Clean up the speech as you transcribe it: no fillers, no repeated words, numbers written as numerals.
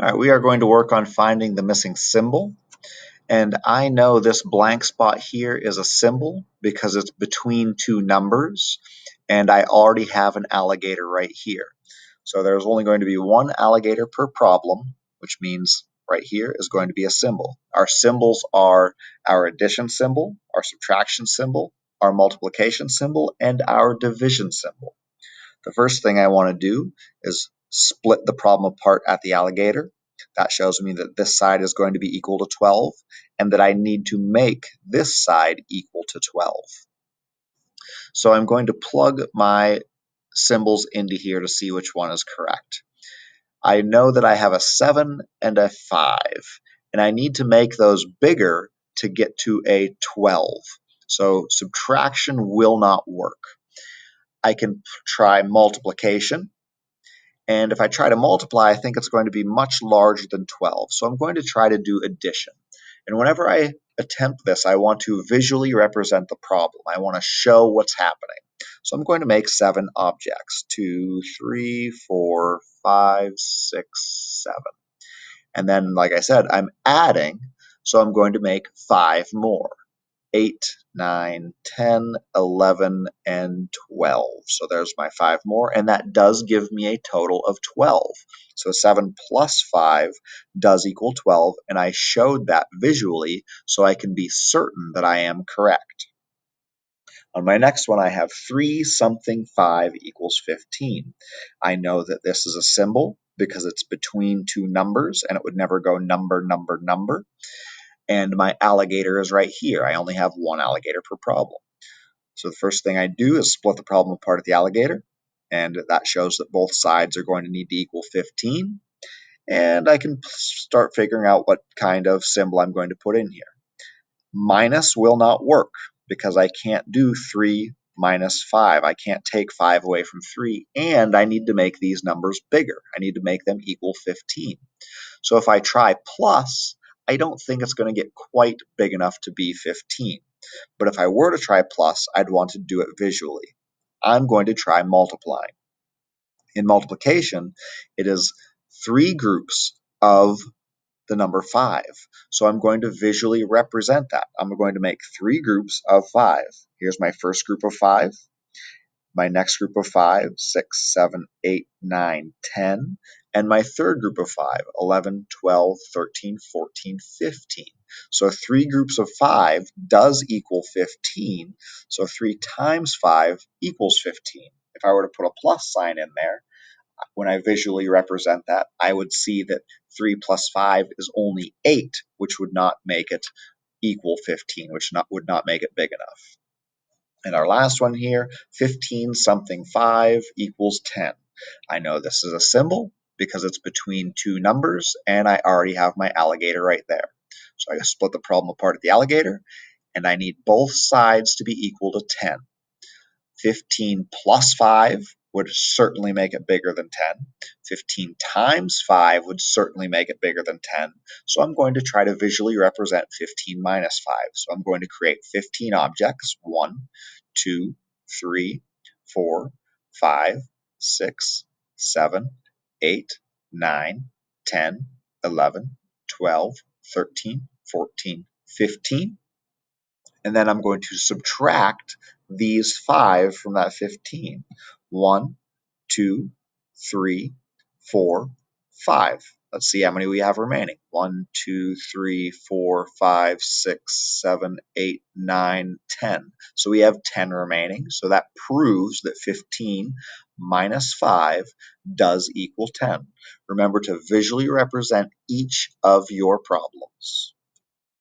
All right, we are going to work on finding the missing symbol. And I know this blank spot here is a symbol because it's between two numbers, and I already have an alligator right here. So there's only going to be one alligator per problem, which means right here is going to be a symbol. Our symbols are our addition symbol, our subtraction symbol, our multiplication symbol, and our division symbol. The first thing I want to do is split the problem apart at the alligator. That shows me that this side is going to be equal to 12 and that I need to make this side equal to 12. So I'm going to plug my symbols into here to see which one is correct. I know that I have a 7 and a 5, and I need to make those bigger to get to a 12. So subtraction will not work. I can try multiplication. And if I try to multiply, I think it's going to be much larger than 12. So I'm going to try to do addition. And whenever I attempt this, I want to visually represent the problem. I want to show what's happening. So I'm going to make 7 objects, 2, 3, 4, 5, 6, 7. And then, like I said, I'm adding, so I'm going to make 5 more. 8, 9, 10, 11, and 12. So there's my 5 more, and that does give me a total of 12. So 7 plus 5 does equal 12, and I showed that visually so I can be certain that I am correct. On my next one, I have 3 something 5 equals 15. I know that this is a symbol because it's between two numbers, and it would never go number, number, number. And my alligator is right here. I only have one alligator per problem. So the first thing I do is split the problem apart at the alligator, and that shows that both sides are going to need to equal 15. And I can start figuring out what kind of symbol I'm going to put in here. Minus will not work because I can't do 3 minus 5. I can't take 5 away from 3, and I need to make these numbers bigger. I need to make them equal 15. So if I try plus, I don't think it's going to get quite big enough to be 15. But if I were to try plus, I'd want to do it visually. I'm going to try multiplying. In multiplication, it is 3 groups of the number 5. So I'm going to visually represent that. I'm going to make 3 groups of 5. Here's my first group of 5. My next group of 5, 6, 7, 8, 9, 10, and my third group of 5, 11, 12, 13, 14, 15. So 3 groups of 5 does equal 15, so 3 times 5 equals 15. If I were to put a plus sign in there, when I visually represent that, I would see that 3 plus 5 is only 8, which would not make it equal 15, which would not make it big enough. And our last one here, 15 something 5 equals 10. I know this is a symbol because it's between two numbers, and I already have my alligator right there. So I split the problem apart at the alligator, and I need both sides to be equal to 10. 15 plus 5 would certainly make it bigger than 10. 15 times 5 would certainly make it bigger than 10. So I'm going to try to visually represent 15 minus 5. So I'm going to create 15 objects. 1, 2, 3, 4, 5, 6, 7, 8, 9, 10, 11, 12, 13, 14, 15. And then I'm going to subtract these 5 from that 15. 1, 2, 3, 4, 5. Let's see how many we have remaining. 1, 2, 3, 4, 5, 6, 7, 8, 9, 10. So we have 10 remaining. So that proves that 15 minus 5 does equal 10. Remember to visually represent each of your problems.